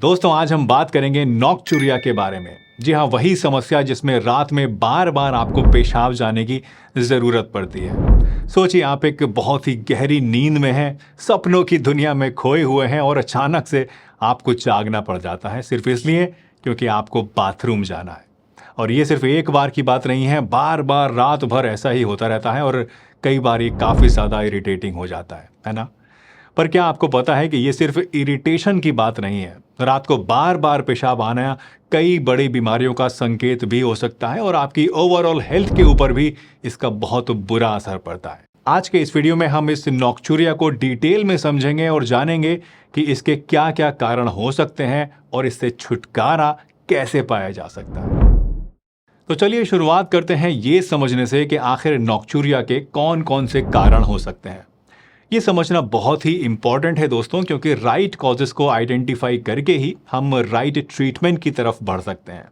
दोस्तों आज हम बात करेंगे नॉक्चुरिया के बारे में। जी हाँ, वही समस्या जिसमें रात में बार बार आपको पेशाब जाने की ज़रूरत पड़ती है। सोचिए आप एक बहुत ही गहरी नींद में हैं, सपनों की दुनिया में खोए हुए हैं और अचानक से आपको जागना पड़ जाता है सिर्फ इसलिए क्योंकि आपको बाथरूम जाना है। और ये सिर्फ एक बार की बात नहीं है, बार बार रात भर ऐसा ही होता रहता है और कई बार ये काफ़ी ज़्यादा इरिटेटिंग हो जाता है ना। पर क्या आपको पता है कि ये सिर्फ इरिटेशन की बात नहीं है। रात को बार बार पेशाब आना कई बड़ी बीमारियों का संकेत भी हो सकता है और आपकी ओवरऑल हेल्थ के ऊपर भी इसका बहुत बुरा असर पड़ता है। आज के इस वीडियो में हम इस नॉक्चुरिया को डिटेल में समझेंगे और जानेंगे कि इसके क्या क्या कारण हो सकते हैं और इससे छुटकारा कैसे पाया जा सकता है। तो चलिए शुरुआत करते हैं ये समझने से कि आखिर नॉक्चुरिया के कौन कौन से कारण हो सकते हैं। ये समझना बहुत ही इंपॉर्टेंट है दोस्तों, क्योंकि राइट कॉजेस को आइडेंटिफाई करके ही हम राइट ट्रीटमेंट की तरफ बढ़ सकते हैं।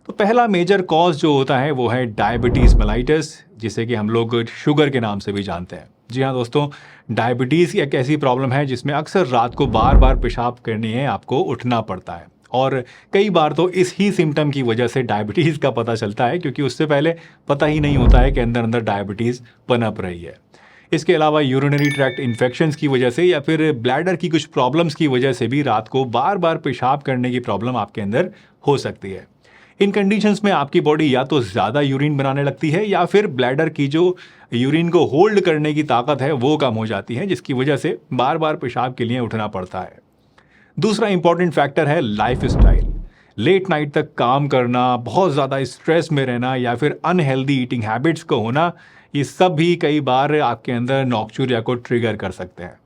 तो पहला मेजर कॉज जो होता है वो है डायबिटीज़ मेलाइटस, जिसे कि हम लोग शुगर के नाम से भी जानते हैं। जी हाँ दोस्तों, डायबिटीज़ एक ऐसी प्रॉब्लम है जिसमें अक्सर रात को बार बार पेशाब करने है आपको उठना पड़ता है और कई बार तो इस ही सिम्टम की वजह से डायबिटीज़ का पता चलता है, क्योंकि उससे पहले पता ही नहीं होता है कि अंदर अंदर डायबिटीज़ पनप रही है। इसके अलावा यूरिनरी ट्रैक्ट इन्फेक्शंस की वजह से या फिर ब्लैडर की कुछ प्रॉब्लम्स की वजह से भी रात को बार बार पेशाब करने की प्रॉब्लम आपके अंदर हो सकती है। इन कंडीशंस में आपकी बॉडी या तो ज़्यादा यूरिन बनाने लगती है या फिर ब्लैडर की जो यूरिन को होल्ड करने की ताकत है वो कम हो जाती है, जिसकी वजह से बार बार पेशाब के लिए उठना पड़ता है। दूसरा इंपॉर्टेंट फैक्टर है लाइफ स्टाइल। लेट नाइट तक काम करना, बहुत ज़्यादा स्ट्रेस में रहना या फिर अनहेल्दी ईटिंग हैबिट्स को होना, ये सब भी कई बार आपके अंदर नॉक्चुरिया को ट्रिगर कर सकते हैं।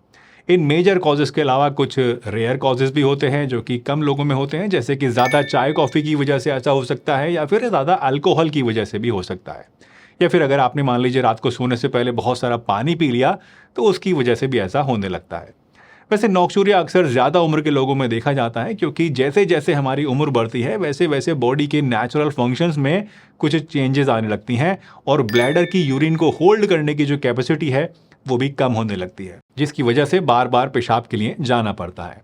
इन मेजर कॉजेज़ के अलावा कुछ रेयर कॉजेज़ भी होते हैं जो कि कम लोगों में होते हैं, जैसे कि ज़्यादा चाय कॉफ़ी की वजह से ऐसा हो सकता है या फिर ज़्यादा अल्कोहल की वजह से भी हो सकता है, या फिर अगर आपने मान लीजिए रात को सोने से पहले बहुत सारा पानी पी लिया तो उसकी वजह से भी ऐसा होने लगता है। वैसे नॉक्चुरिया अक्सर ज़्यादा उम्र के लोगों में देखा जाता है, क्योंकि जैसे जैसे हमारी उम्र बढ़ती है वैसे वैसे बॉडी के नेचुरल फंक्शंस में कुछ चेंजेस आने लगती हैं और ब्लैडर की यूरिन को होल्ड करने की जो कैपेसिटी है वो भी कम होने लगती है, जिसकी वजह से बार बार पेशाब के लिए जाना पड़ता है।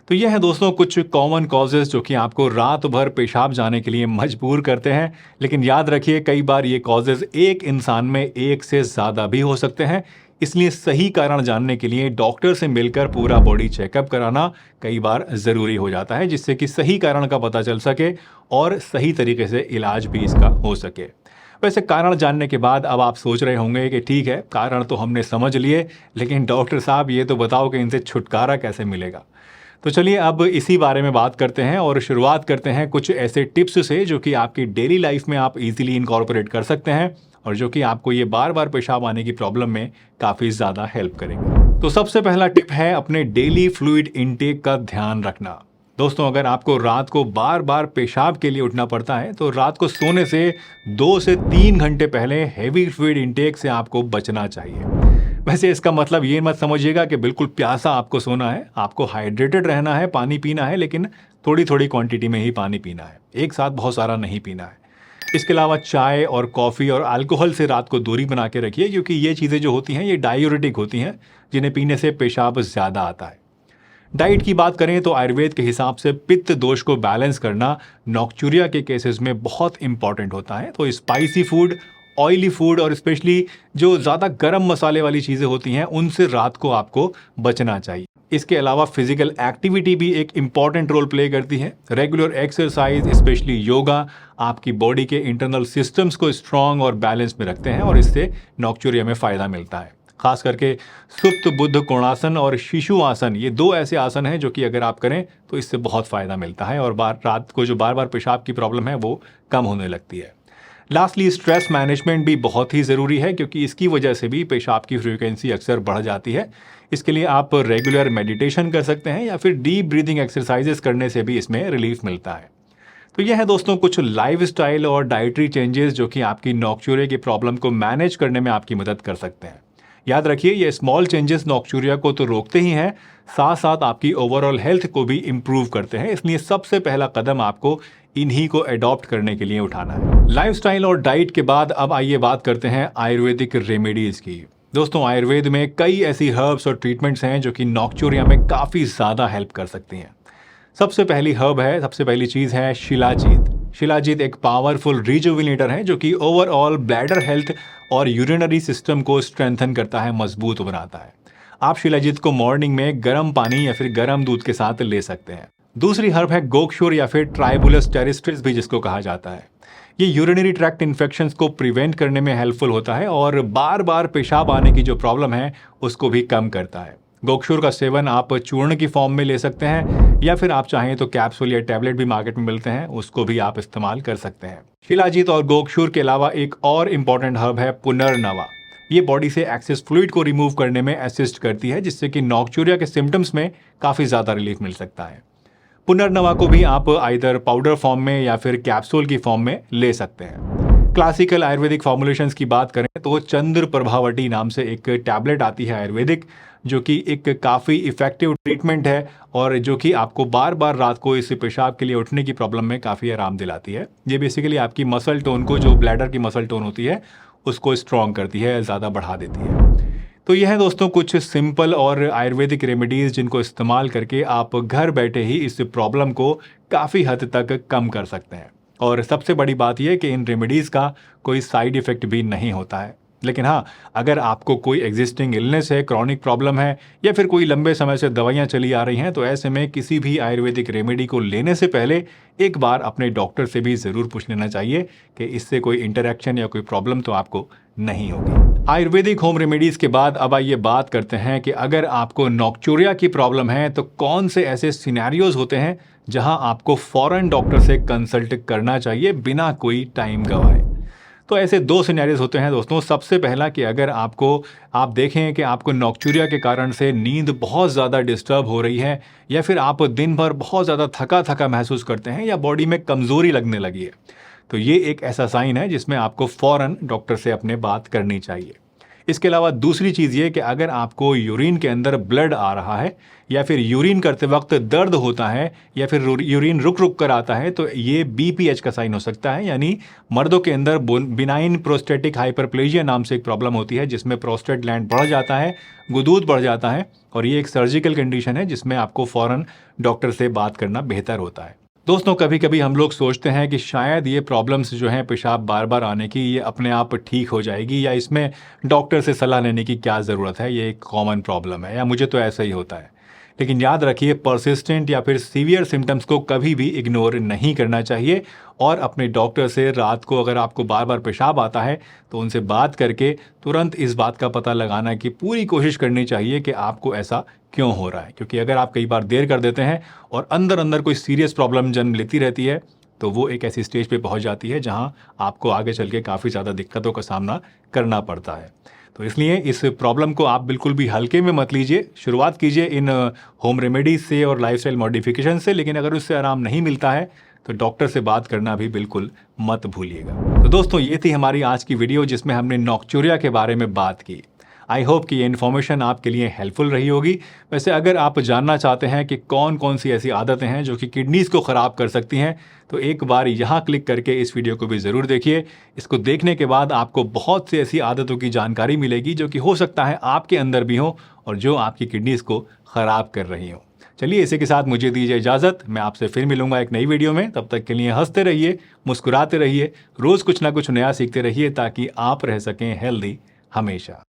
तो यह है दोस्तों कुछ कॉमन कॉजेज़ जो कि आपको रात भर पेशाब जाने के लिए मजबूर करते हैं। लेकिन याद रखिए, कई बार ये कॉजेज़ एक इंसान में एक से ज़्यादा भी हो सकते हैं, इसलिए सही कारण जानने के लिए डॉक्टर से मिलकर पूरा बॉडी चेकअप कराना कई बार ज़रूरी हो जाता है, जिससे कि सही कारण का पता चल सके और सही तरीके से इलाज भी इसका हो सके। वैसे कारण जानने के बाद अब आप सोच रहे होंगे कि ठीक है, कारण तो हमने समझ लिए, लेकिन डॉक्टर साहब ये तो बताओ कि इनसे छुटकारा कैसे मिलेगा। तो चलिए अब इसी बारे में बात करते हैं और शुरुआत करते हैं कुछ ऐसे टिप्स से जो कि आपकी डेली लाइफ में आप इजीली इनकॉर्पोरेट कर सकते हैं और जो कि आपको ये बार बार पेशाब आने की प्रॉब्लम में काफ़ी ज़्यादा हेल्प करेंगे। तो सबसे पहला टिप है अपने डेली फ्लूइड इनटेक का ध्यान रखना। दोस्तों, अगर आपको रात को बार बार पेशाब के लिए उठना पड़ता है तो रात को सोने से 2 से 3 घंटे पहले हैवी फ्लूइड इनटेक से आपको बचना चाहिए। वैसे इसका मतलब ये मत समझिएगा कि बिल्कुल प्यासा आपको सोना है। आपको हाइड्रेटेड रहना है, पानी पीना है, लेकिन थोड़ी थोड़ी क्वांटिटी में ही पानी पीना है, एक साथ बहुत सारा नहीं पीना है। इसके अलावा चाय और कॉफ़ी और अल्कोहल से रात को दूरी बना के रखिए, क्योंकि ये चीज़ें जो होती हैं ये डायूरेटिक होती हैं, जिन्हें पीने से पेशाब ज़्यादा आता है। डाइट की बात करें तो आयुर्वेद के हिसाब से पित्त दोष को बैलेंस करना नॉक्चुरिया के केसेस में बहुत इंपॉर्टेंट होता है। तो स्पाइसी फूड, ऑयली फूड और स्पेशली जो ज़्यादा गर्म मसाले वाली चीज़ें होती हैं उनसे रात को आपको बचना चाहिए। इसके अलावा फिजिकल एक्टिविटी भी एक इम्पॉर्टेंट रोल प्ले करती है। रेगुलर एक्सरसाइज, स्पेशली योगा, आपकी बॉडी के इंटरनल सिस्टम्स को स्ट्रॉन्ग और बैलेंस में रखते हैं और इससे नॉक्चुरिया में फ़ायदा मिलता है। खास करके सुप्त बुद्ध कोणासन और शिशु आसन, ये 2 ऐसे आसन हैं जो कि अगर आप करें तो इससे बहुत फ़ायदा मिलता है और रात को जो बार बार पेशाब की प्रॉब्लम है वो कम होने लगती है। लास्टली स्ट्रेस मैनेजमेंट भी बहुत ही ज़रूरी है, क्योंकि इसकी वजह से भी पेशाब की फ्रीक्वेंसी अक्सर बढ़ जाती है। इसके लिए आप रेगुलर मेडिटेशन कर सकते हैं या फिर डीप ब्रीदिंग एक्सरसाइजेस करने से भी इसमें रिलीफ मिलता है। तो यह है दोस्तों कुछ लाइफस्टाइल और डाइटरी चेंजेस जो कि आपकी नॉक्चुरिया की प्रॉब्लम को मैनेज करने में आपकी मदद कर सकते हैं। याद रखिए, ये स्मॉल चेंजेस नॉक्चुरिया को तो रोकते ही हैं, साथ साथ आपकी ओवरऑल हेल्थ को भी इम्प्रूव करते हैं। इसलिए सबसे पहला कदम आपको इन्हीं को अडॉप्ट करने के लिए उठाना है। लाइफस्टाइल और डाइट के बाद अब आइए बात करते हैं आयुर्वेदिक रेमेडीज़ की। दोस्तों, आयुर्वेद में कई ऐसी हर्ब्स और ट्रीटमेंट्स हैं जो कि नॉक्चुरिया में काफ़ी ज़्यादा हेल्प कर सकती हैं। सबसे पहली हर्ब है, सबसे पहली चीज़ है शिलाजीत। शिलाजीत एक पावरफुल रिजुविनेटर है जो कि ओवरऑल ब्लैडर हेल्थ और यूरिनरी सिस्टम को स्ट्रेंथन करता है, मजबूत बनाता है। आप शिलाजीत को मॉर्निंग में गर्म पानी या फिर गर्म दूध के साथ ले सकते हैं। दूसरी हर्ब है गोक्षुर या फिर ट्राइबुलस टेरिस्ट्रिस भी जिसको कहा जाता है। ये यूरिनरी ट्रैक्ट इन्फेक्शंस को प्रिवेंट करने में हेल्पफुल होता है और बार बार पेशाब आने की जो प्रॉब्लम है उसको भी कम करता है। गोक्षुर का सेवन आप चूर्ण की फॉर्म में ले सकते हैं या फिर आप चाहें तो कैप्सूल या टैबलेट भी मार्केट में मिलते हैं, उसको भी आप इस्तेमाल कर सकते हैं। शिलाजीत और गोक्षुर के अलावा एक और इम्पॉर्टेंट हर्ब है पुनर्नवा। ये बॉडी से एक्सेस फ्लूइड को रिमूव करने में असिस्ट करती है, जिससे कि नॉक्चूरिया के सिम्टम्स में काफ़ी ज़्यादा रिलीफ मिल सकता है। पुनर्नवा को भी आप आइदर पाउडर फॉर्म में या फिर कैप्सूल की फॉर्म में ले सकते हैं। क्लासिकल आयुर्वेदिक फॉर्मुलेशंस की बात करें तो चंद्र प्रभावटी नाम से एक टैबलेट आती है आयुर्वेदिक, जो कि एक काफ़ी इफेक्टिव ट्रीटमेंट है और जो कि आपको बार बार रात को इस पेशाब के लिए उठने की प्रॉब्लम में काफ़ी आराम दिलाती है। ये बेसिकली आपकी मसल टोन को, जो ब्लैडर की मसल टोन होती है, उसको स्ट्रॉन्ग करती है, ज़्यादा बढ़ा देती है। तो यह है दोस्तों कुछ सिंपल और आयुर्वेदिक रेमेडीज़ जिनको इस्तेमाल करके आप घर बैठे ही इस प्रॉब्लम को काफ़ी हद तक कम कर सकते हैं। और सबसे बड़ी बात यह कि इन रेमेडीज़ का कोई साइड इफ़ेक्ट भी नहीं होता है। लेकिन हाँ, अगर आपको कोई एग्जिस्टिंग इलनेस है, क्रॉनिक प्रॉब्लम है या फिर कोई लंबे समय से दवाइयाँ चली आ रही हैं, तो ऐसे में किसी भी आयुर्वेदिक रेमेडी को लेने से पहले एक बार अपने डॉक्टर से भी ज़रूर पूछ लेना चाहिए कि इससे कोई इंटरेक्शन या कोई प्रॉब्लम तो आपको नहीं होगी। आयुर्वेदिक होम रेमेडीज़ के बाद अब आइए बात करते हैं कि अगर आपको नॉक्चूरिया की प्रॉब्लम है तो कौन से ऐसे सिनेरियोज होते हैं जहां आपको फ़ौरन डॉक्टर से कंसल्ट करना चाहिए बिना कोई टाइम गवाए। तो ऐसे दो सिनेरियोज होते हैं दोस्तों। सबसे पहला कि अगर आप देखें कि आपको नॉक्चूरिया के कारण से नींद बहुत ज़्यादा डिस्टर्ब हो रही है या फिर आप दिन भर बहुत ज़्यादा थका थका महसूस करते हैं या बॉडी में कमज़ोरी लगने लगी है, तो ये एक ऐसा साइन है जिसमें आपको फ़ौरन डॉक्टर से अपने बात करनी चाहिए। इसके अलावा दूसरी चीज़ ये कि अगर आपको यूरिन के अंदर ब्लड आ रहा है या फिर यूरिन करते वक्त दर्द होता है या फिर यूरिन रुक रुक कर आता है, तो ये BPH का साइन हो सकता है। यानी मर्दों के अंदर बिनाइन प्रोस्टेटिक हाइपरप्लेजिया नाम से एक प्रॉब्लम होती है जिसमें प्रोस्टेट ग्लैंड बढ़ जाता है, गुदूद बढ़ जाता है, और ये एक सर्जिकल कंडीशन है जिसमें आपको फ़ौरन डॉक्टर से बात करना बेहतर होता है। दोस्तों, कभी कभी हम लोग सोचते हैं कि शायद ये प्रॉब्लम्स जो हैं पेशाब बार बार आने की, ये अपने आप ठीक हो जाएगी या इसमें डॉक्टर से सलाह लेने की क्या ज़रूरत है, ये एक कॉमन प्रॉब्लम है या मुझे तो ऐसा ही होता है। लेकिन याद रखिए, परसिस्टेंट या फिर सीवियर सिम्टम्स को कभी भी इग्नोर नहीं करना चाहिए और अपने डॉक्टर से रात को अगर आपको बार बार पेशाब आता है तो उनसे बात करके तुरंत इस बात का पता लगाना की पूरी कोशिश करनी चाहिए कि आपको ऐसा क्यों हो रहा है। क्योंकि अगर आप कई बार देर कर देते हैं और अंदर अंदर कोई सीरियस प्रॉब्लम जन्म लेती रहती है, तो वो एक ऐसी स्टेज पे पहुंच जाती है जहां आपको आगे चल के काफ़ी ज़्यादा दिक्कतों का सामना करना पड़ता है। तो इसलिए इस प्रॉब्लम को आप बिल्कुल भी हल्के में मत लीजिए। शुरुआत कीजिए इन होम रेमेडीज से और लाइफस्टाइल मॉडिफिकेशन से, लेकिन अगर उससे आराम नहीं मिलता है तो डॉक्टर से बात करना भी बिल्कुल मत भूलिएगा। तो दोस्तों, ये थी हमारी आज की वीडियो जिसमें हमने नॉक्चूरिया के बारे में बात की। आई होप कि ये इन्फॉर्मेशन आपके लिए हेल्पफुल रही होगी। वैसे अगर आप जानना चाहते हैं कि कौन कौन सी ऐसी आदतें हैं जो कि किडनीज़ को ख़राब कर सकती हैं, तो एक बार यहाँ क्लिक करके इस वीडियो को भी ज़रूर देखिए। इसको देखने के बाद आपको बहुत सी ऐसी आदतों की जानकारी मिलेगी जो कि हो सकता है आपके अंदर भी हो और जो आपकी किडनीज़ को ख़राब कर रही हो। चलिए, इसी के साथ मुझे दीजिए इजाज़त। मैं आपसे फिर मिलूंगा एक नई वीडियो में। तब तक के लिए हंसते रहिए, मुस्कुराते रहिए, रोज़ कुछ ना कुछ नया सीखते रहिए ताकि आप रह सकें हेल्दी हमेशा।